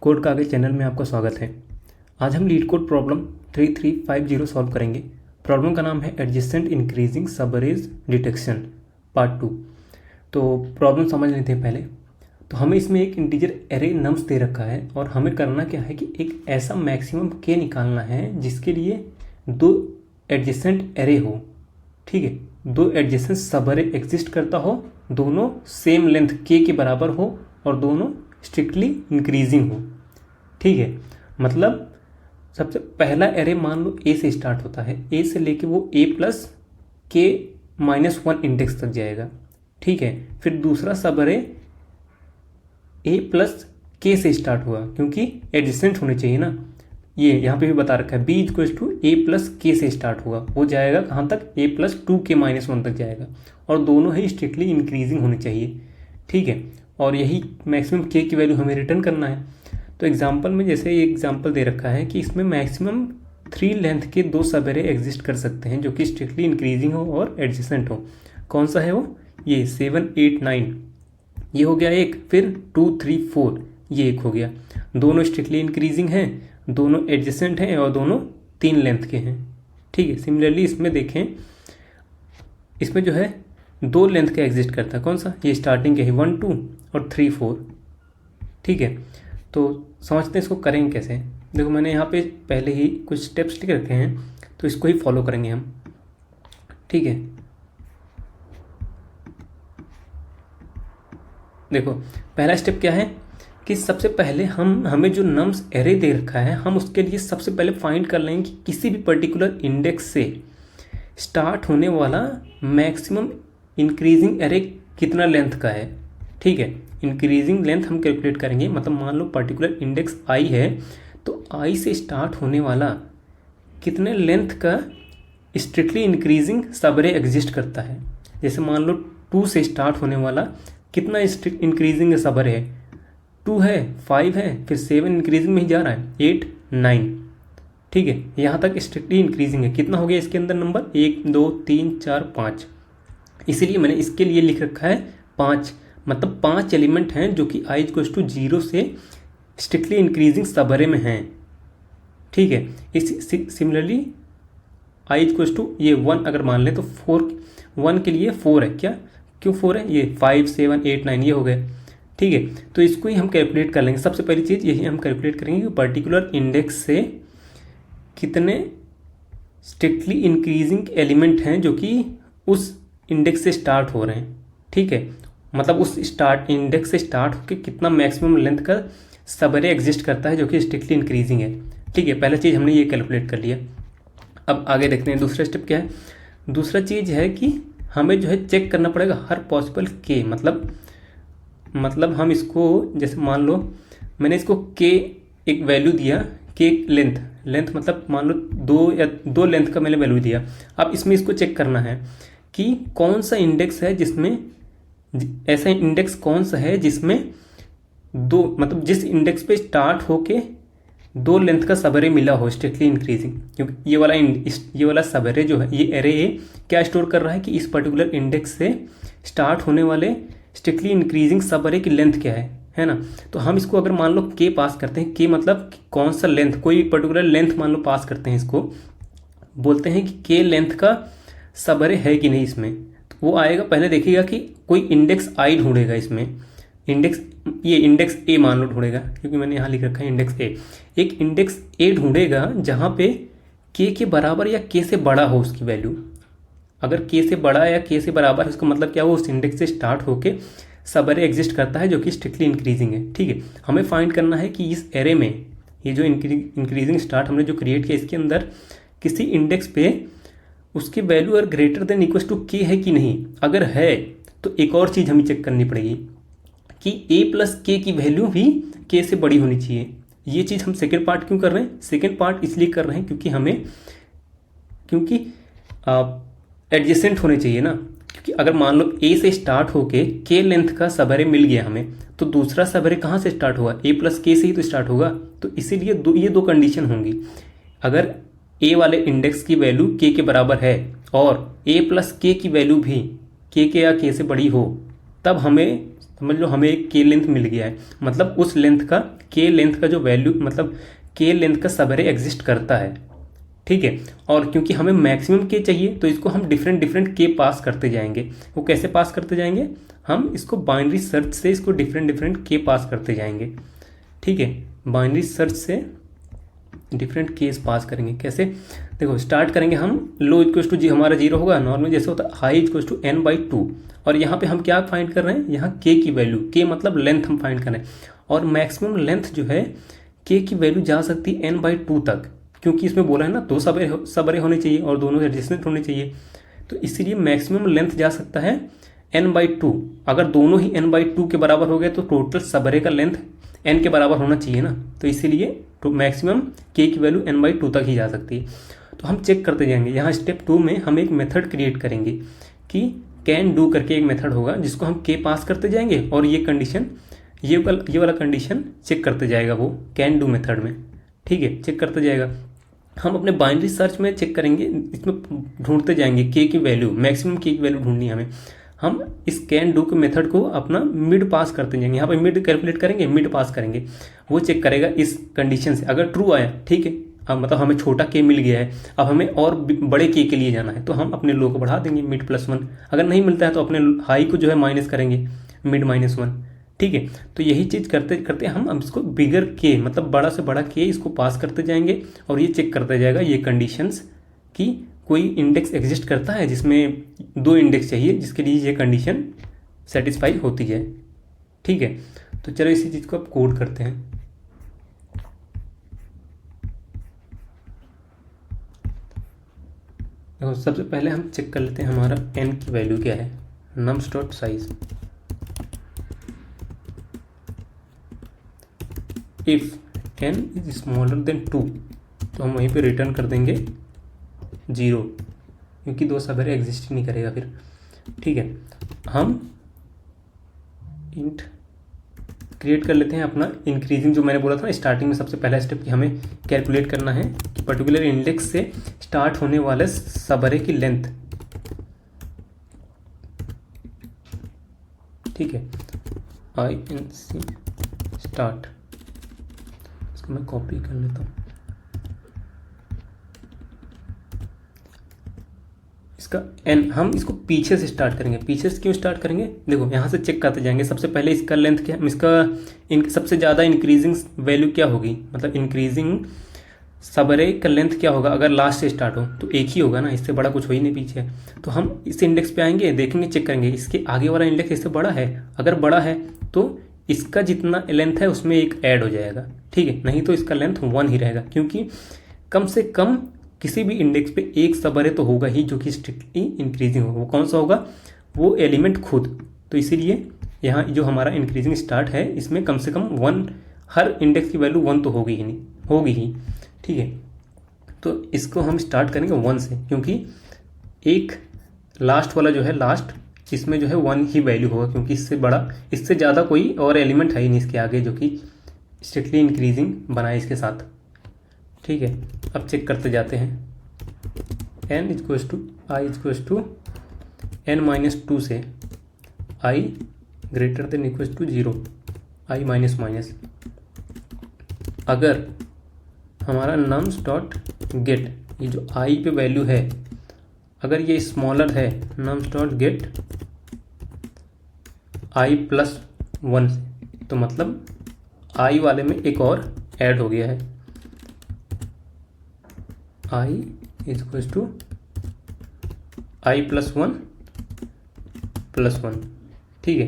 Code कागज channel में आपका स्वागत है। आज हम लीड कोड प्रॉब्लम 3350 सॉल्व करेंगे। प्रॉब्लम का नाम है एडजेसेंट इंक्रीजिंग सबअरेज डिटेक्शन पार्ट 2। तो प्रॉब्लम समझ लेते हैं पहले। तो हमें इसमें एक इंटीजर एरे नम्स दे रखा है और हमें करना क्या है कि एक ऐसा मैक्सिमम के निकालना है जिसके लिए दो एडजेसेंट एरे हो। ठीक है, दो एडजेसेंट सब एरे एग्जिस्ट करता हो, दोनों सेम लेंथ के बराबर हो और दोनों स्ट्रिक्टली इंक्रीजिंग हो। ठीक है, मतलब सबसे पहला एरे मान लो ए से स्टार्ट होता है, ए से लेके वो ए प्लस के -1 इंडेक्स तक जाएगा। ठीक है, फिर दूसरा सब एरे ए प्लस के से स्टार्ट हुआ क्योंकि एडजेसेंट होने चाहिए ना। ये यहाँ पे भी बता रखा है B equals to A plus k से स्टार्ट होगा, वो जाएगा कहाँ तक, ए प्लस 2k -1 तक जाएगा और दोनों ही स्ट्रिक्टली इंक्रीजिंग होने चाहिए। ठीक है, और यही मैक्सिमम के की वैल्यू हमें रिटर्न करना है। तो एग्जांपल में जैसे ये एग्जांपल दे रखा है कि इसमें मैक्सिमम 3 लेंथ के दो सब एरे एग्जिस्ट कर सकते हैं जो कि स्ट्रिक्टली इंक्रीजिंग हो और एडजेसेंट हो। कौन सा है वो, ये 7 8 9 ये हो गया एक, फिर 2 3 4 ये एक हो गया। दोनों स्ट्रिक्टली इंक्रीजिंग हैं, दोनों एडजेसेंट हैं और दोनों 3 लेंथ के हैं। ठीक है, सिमिलरली इसमें देखें, इसमें जो है 2 लेंथ का एग्जिस्ट करता है। कौन सा, ये स्टार्टिंग के ही 1 2 और 3 4। ठीक है, तो समझते हैं इसको करेंगे कैसे। देखो मैंने यहाँ पे पहले ही कुछ स्टेप्स लिख रखे हैं तो इसको ही फॉलो करेंगे हम। ठीक है, देखो पहला स्टेप क्या है कि सबसे पहले हमें जो नम्स एरे दे रखा है, हम उसके लिए सबसे पहले फाइंड कर लेंगे कि किसी भी पर्टिकुलर इंडेक्स से स्टार्ट होने वाला मैक्सिमम इंक्रीजिंग एरे कितना लेंथ का है। ठीक है, इंक्रीजिंग लेंथ हम कैलकुलेट करेंगे, मतलब मान लो पर्टिकुलर इंडेक्स आई है तो आई से स्टार्ट होने वाला कितने लेंथ का स्ट्रिक्टली इंक्रीजिंग सब एरे एग्जिस्ट करता है। जैसे मान लो 2 से स्टार्ट होने वाला कितना इंक्रीजिंग सब एरे है, 2 है, 5 है, फिर 7 इंक्रीजिंग में ही जा रहा है, 8 9। ठीक है, यहाँ तक स्ट्रिक्टली इंक्रीजिंग है। कितना हो गया इसके अंदर नंबर, 1 2 3 4 5। इसीलिए मैंने इसके लिए लिख रखा है 5, मतलब 5 एलिमेंट हैं जो कि i इक्वल्स टू 0 से स्ट्रिक्टली इंक्रीजिंग सब एरे में हैं। ठीक है, इस सिमिलरली i इक्वल्स टू ये 1 अगर मान ले तो 1 के लिए 4 है। क्या, क्यों 4 है, ये 5 7 8 9 ये हो गए। ठीक है, तो इसको ही हम कैलकुलेट कर लेंगे। सबसे पहली चीज़ यही हम कैलकुलेट करेंगे कि पर्टिकुलर इंडेक्स से कितने स्ट्रिक्टली इंक्रीजिंग एलिमेंट हैं जो कि उस इंडेक्स से स्टार्ट हो रहे हैं। ठीक है, मतलब उस स्टार्ट इंडेक्स से स्टार्ट होकर कितना मैक्सिमम लेंथ का सब एरे एग्जिस्ट करता है जो कि स्ट्रिक्टली इंक्रीजिंग है। ठीक है, पहला चीज़ हमने ये कैलकुलेट कर लिया। अब आगे देखते हैं दूसरा स्टेप क्या है। दूसरा चीज़ है कि हमें जो है चेक करना पड़ेगा हर पॉसिबल के, मतलब हम इसको जैसे मान लो मैंने इसको के एक वैल्यू दिया, के लेंथ मतलब मान लो 2 लेंथ का मैंने वैल्यू दिया। अब इसमें इसको चेक करना है कि कौन सा इंडेक्स है जिसमें, ऐसा इंडेक्स कौन सा है जिसमें मतलब जिस इंडेक्स पे स्टार्ट होके 2 लेंथ का सब एरे मिला हो स्ट्रिक्टली इंक्रीजिंग। क्योंकि ये वाला सब एरे जो है, ये एरे क्या स्टोर कर रहा है कि इस पर्टिकुलर इंडेक्स से स्टार्ट होने वाले स्ट्रिक्टली इंक्रीजिंग सब एरे की लेंथ क्या है ना। तो हम इसको अगर मान लो के पास करते हैं, के मतलब कौन सा लेंथ, कोई पर्टिकुलर लेंथ मान लो पास करते हैं, इसको बोलते हैं कि के लेंथ का सब एरे है कि नहीं इसमें। तो वो आएगा, पहले देखिएगा कि कोई इंडेक्स आई ढूंढेगा इसमें, ये इंडेक्स ए मान लो ढूंढेगा, क्योंकि मैंने यहाँ लिख रखा है इंडेक्स ए। एक इंडेक्स ए ढूंढेगा जहाँ पे के बराबर या के से बड़ा हो उसकी वैल्यू। अगर के से बड़ा या के से बराबर है इसका मतलब क्या, वो उस इंडेक्स से स्टार्ट होके सब एरे एग्जिस्ट करता है जो कि स्ट्रिक्टली इंक्रीजिंग है। ठीक है, हमें फाइंड करना है कि इस एरे में ये जो इंक्रीजिंग स्टार्ट हमने जो क्रिएट किया इसके अंदर किसी इंडेक्स पे उसकी वैल्यू अगर ग्रेटर देन इक्वल टू के है कि नहीं। अगर है तो एक और चीज़ हमें चेक करनी पड़ेगी कि ए प्लस के की वैल्यू भी के से बड़ी होनी चाहिए। ये चीज़ हम सेकेंड पार्ट क्यों कर रहे हैं, सेकेंड पार्ट इसलिए कर रहे हैं क्योंकि एडजेसेंट होने चाहिए ना। क्योंकि अगर मान लो ए से स्टार्ट होके के लेंथ का सब एरे मिल गया हमें, तो दूसरा सब एरे कहाँ से स्टार्ट होगा, ए प्लस के से ही तो स्टार्ट होगा। तो इसीलिए ये दो कंडीशन होंगी। अगर ए वाले इंडेक्स की वैल्यू के बराबर है और ए प्लस के की वैल्यू भी के या के से बड़ी हो, तब हमें समझ लो हमें एक के लेंथ मिल गया है, मतलब उस लेंथ का के लेंथ का जो वैल्यू, मतलब के लेंथ का सब एरे एग्जिस्ट करता है, ठीक है। और क्योंकि हमें मैक्सिमम के चाहिए तो इसको हम डिफरेंट डिफरेंट के पास करते जाएंगे। वो कैसे पास करते जाएंगे, हम इसको बाइनरी सर्च से इसको डिफरेंट डिफरेंट के पास करते जाएंगे, ठीक है। बाइनरी सर्च से डिफरेंट केस पास करेंगे। कैसे, देखो स्टार्ट करेंगे हम, लो इक्वल्स टू जी हमारा जीरो होगा, नॉर्मल जैसे होता है हाई इक्वल्स टू n/2। और यहाँ पे हम क्या फाइंड कर रहे हैं, यहाँ के की वैल्यू, के मतलब लेंथ हम फाइंड कर रहे हैं। और मैक्सिमम लेंथ जो है के की वैल्यू जा सकती है n/2 तक, क्योंकि इसमें बोला है ना दो सब अरे होने चाहिए और दोनों एडजेसेंट होने चाहिए, तो इसीलिए मैक्सिमम लेंथ जा सकता है n/2। अगर दोनों ही n/2 के बराबर हो गए तो टोटल सब अरे का लेंथ n के बराबर होना चाहिए ना, तो इसीलिए तो मैक्सिमम के की वैल्यू n/2 तक ही जा सकती है। तो हम चेक करते जाएंगे। यहाँ स्टेप 2 में हम एक मेथड क्रिएट करेंगे कि कैन डू करके एक मेथड होगा जिसको हम के पास करते जाएंगे और ये कंडीशन, ये वाला कंडीशन चेक करते जाएगा वो कैन डू मेथड में, ठीक है, चेक करते जाएगा। हम अपने बाइनरी सर्च में चेक करेंगे, इसमें ढूंढते जाएंगे के की वैल्यू, मैक्सिमम के की वैल्यू ढूंढनी है हमें। हम इस कैन डू के मेथड को अपना मिड पास करते जाएंगे, यहाँ पे मिड कैलकुलेट करेंगे, मिड पास करेंगे, वो चेक करेगा इस कंडीशन से। अगर ट्रू आया, ठीक है, अब मतलब हमें छोटा के मिल गया है, अब हमें और बड़े के लिए जाना है तो हम अपने लो को बढ़ा देंगे मिड +1। अगर नहीं मिलता है तो अपने हाई को जो है माइनस करेंगे, मिड -1, ठीक है। तो यही चीज़ करते करते हम अब इसको बिगर के, मतलब बड़ा से बड़ा के इसको पास करते जाएंगे और ये चेक करता जाएगा ये कंडीशंस कि कोई इंडेक्स एग्जिस्ट करता है जिसमें 2 इंडेक्स चाहिए, जिसके लिए ये कंडीशन सेटिस्फाई होती है, ठीक है। तो चलो इसी चीज़ को अब कोड करते हैं। देखो सबसे पहले हम चेक कर लेते हैं हमारा n की वैल्यू क्या है, nums.size। If n is smaller than 2 तो हम वहीं पे रिटर्न कर देंगे 0, क्योंकि 2 सब एरे एग्जिस्ट ही नहीं करेगा फिर, ठीक है। हम इंट क्रिएट कर लेते हैं अपना इंक्रीजिंग, जो मैंने बोला था ना स्टार्टिंग में सबसे पहला स्टेप कि हमें कैलकुलेट करना है कि पर्टिकुलर इंडेक्स से स्टार्ट होने वाले सब एरे की लेंथ, ठीक है। INC स्टार्ट, इसको मैं कॉपी कर लेता हूँ। इसका n हम इसको पीछे से स्टार्ट करेंगे। पीछे से क्यों स्टार्ट करेंगे, देखो यहाँ से चेक करते जाएंगे। सबसे पहले इसका लेंथ क्या, इसका सबसे ज़्यादा इंक्रीजिंग वैल्यू क्या होगी, मतलब इंक्रीजिंग सब अरे का लेंथ क्या होगा अगर लास्ट से स्टार्ट हो, तो एक ही होगा ना, इससे बड़ा कुछ हो ही नहीं पीछे। तो हम इस इंडेक्स पे आएंगे, देखेंगे, चेक करेंगे इसके आगे वाला इंडेक्स इससे बड़ा है, अगर बड़ा है तो इसका जितना लेंथ है उसमें एक ऐड हो जाएगा, ठीक है, नहीं तो इसका लेंथ 1 ही रहेगा, क्योंकि कम से कम किसी भी इंडेक्स पे एक सब अरे तो होगा ही जो कि स्ट्रिक्टली इंक्रीजिंग होगा। वो कौन सा होगा, वो एलिमेंट खुद। तो इसीलिए यहाँ जो हमारा इंक्रीजिंग स्टार्ट है इसमें कम से कम 1, हर इंडेक्स की वैल्यू 1 तो होगी ही, नहीं होगी ही, ठीक है। तो इसको हम स्टार्ट करेंगे 1 से, क्योंकि एक लास्ट वाला जो है, लास्ट इसमें जो है 1 ही वैल्यू होगा, क्योंकि इससे बड़ा, इससे ज़्यादा कोई और एलिमेंट है ही नहीं इसके आगे जो कि स्ट्रिक्टली इंक्रीजिंग बनाए इसके साथ, ठीक है। अब चेक करते जाते हैं। n equals to i equals to n-2 से i greater than equals to 0, i minus minus. अगर हमारा nums.get, ये जो i पे वैल्यू है, अगर ये स्मॉलर है nums.get i+1 से, तो मतलब i वाले में एक और ऐड हो गया है, i इक्वल्स टू i+1 +1, ठीक है।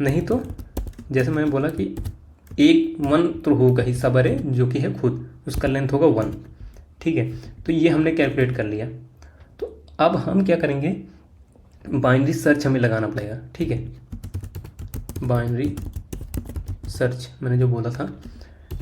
नहीं तो जैसे मैंने बोला कि एक 1 तो होगा ही सब अरे जो कि है खुद, उसका लेंथ होगा 1, ठीक है। तो ये हमने कैलकुलेट कर लिया। तो अब हम क्या करेंगे, बाइनरी सर्च हमें लगाना पड़ेगा, ठीक है। बाइनरी सर्च मैंने जो बोला था,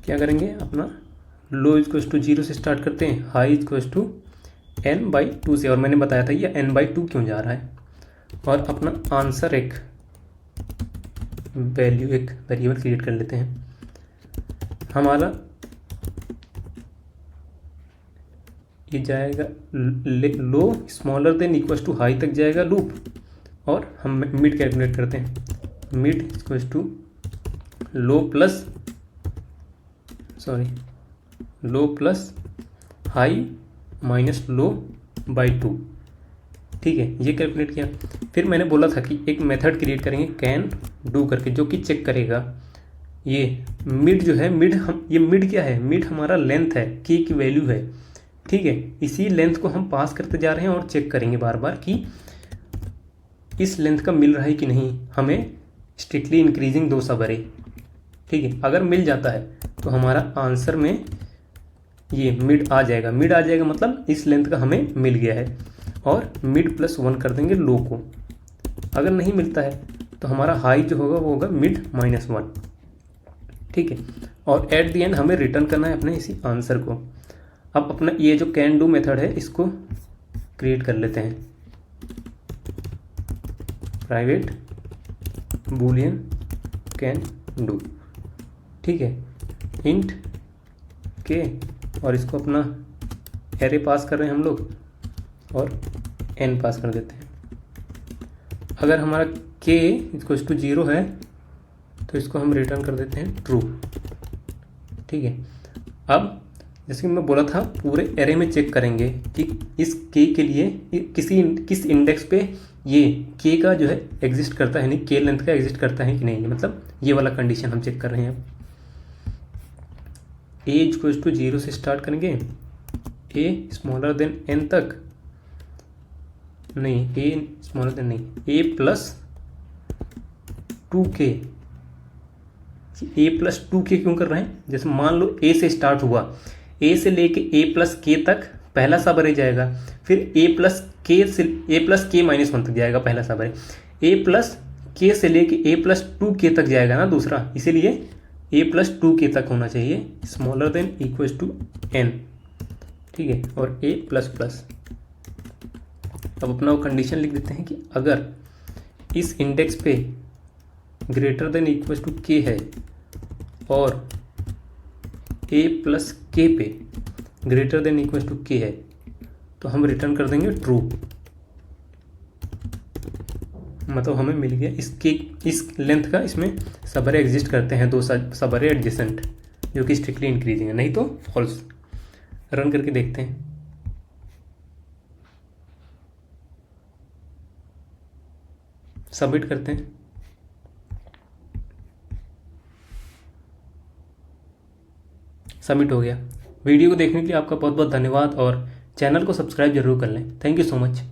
क्या करेंगे, अपना लो इक्वल्स टू 0 से स्टार्ट करते हैं, हाई इक्वल्स टू n/2 से, और मैंने बताया था ये n/2 क्यों जा रहा है। और अपना आंसर एक वैल्यू, एक वेरिएबल क्रिएट कर लेते हैं। हमारा ये जाएगा low smaller than equals to high तक जाएगा लूप, और हम मिड कैलकुलेट करते हैं। Mid equals to low plus high minus low by 2। ठीक है, ये कैलकुलेट किया। फिर मैंने बोला था कि एक मेथड क्रिएट करेंगे कैन डू करके, जो कि चेक करेगा ये मिड जो है, ये मिड क्या है, मिड हमारा लेंथ है, के की वैल्यू है। ठीक है, इसी लेंथ को हम पास करते जा रहे हैं और चेक करेंगे बार बार कि इस लेंथ का मिल रहा है कि नहीं, हमें स्ट्रिक्टली इंक्रीजिंग 2 सब अरे। ठीक है, अगर मिल जाता है तो हमारा आंसर में ये मिड आ जाएगा। मिड आ जाएगा मतलब इस लेंथ का हमें मिल गया है, और मिड प्लस 1 कर देंगे लो को। अगर नहीं मिलता है तो हमारा हाई जो होगा वो होगा मिड माइनस 1। ठीक है, और एट द एंड हमें रिटर्न करना है अपने इसी आंसर को। अब अपना ये जो कैन डू मेथड है इसको क्रिएट कर लेते हैं, प्राइवेट बूलियन कैन डू। ठीक है, इंट के, और इसको अपना एरे पास कर रहे हैं हम लोग, और एन पास कर देते हैं। अगर हमारा के इक्वल्स टू 0 है तो इसको हम रिटर्न कर देते हैं ट्रू। ठीक है, अब जैसे कि मैं बोला था पूरे एरे में चेक करेंगे कि इस के लिए किस इंडेक्स पे ये के का जो है एग्जिस्ट करता है, नहीं के लेंथ का एग्जिस्ट करता है कि नहीं, मतलब ये वाला कंडीशन हम चेक कर रहे हैं। ए इक्वल्स टू 0 से स्टार्ट करेंगे, ए स्मॉलर देन एन तक, नहीं ए स्मॉलर देन नहीं, ए प्लस 2k। ए प्लस 2k क्यों कर रहे हैं, जैसे मान लो ए से स्टार्ट हुआ, ए से लेके ए प्लस के तक पहला सब अरे जाएगा, फिर ए प्लस के माइनस 1 तक जाएगा पहला सब अरे, ए प्लस के से लेके ए प्लस 2k तक जाएगा ना दूसरा, इसीलिए ए प्लस 2k तक होना चाहिए, smaller than equals to n. ठीक है, और ए प्लस प्लस। अब अपना वो कंडीशन लिख देते हैं कि अगर इस इंडेक्स पे ग्रेटर देन इक्वल्स टू के है और ए प्लस के पे ग्रेटर देन इक्वल्स टू के है तो हम रिटर्न कर देंगे ट्रू। मतलब हमें मिल गया इस लेंथ का इसमें सब अरे एग्जिस्ट करते हैं, 2 सब अरे एडजेसेंट, जो कि स्ट्रिक्टली इंक्रीजिंग है, नहीं तो फॉल्स। रन करके देखते हैं। सबमिट करते हैं। सबमिट हो गया। वीडियो को देखने के लिए आपका बहुत बहुत धन्यवाद, और चैनल को सब्सक्राइब जरूर कर लें। Thank you so much.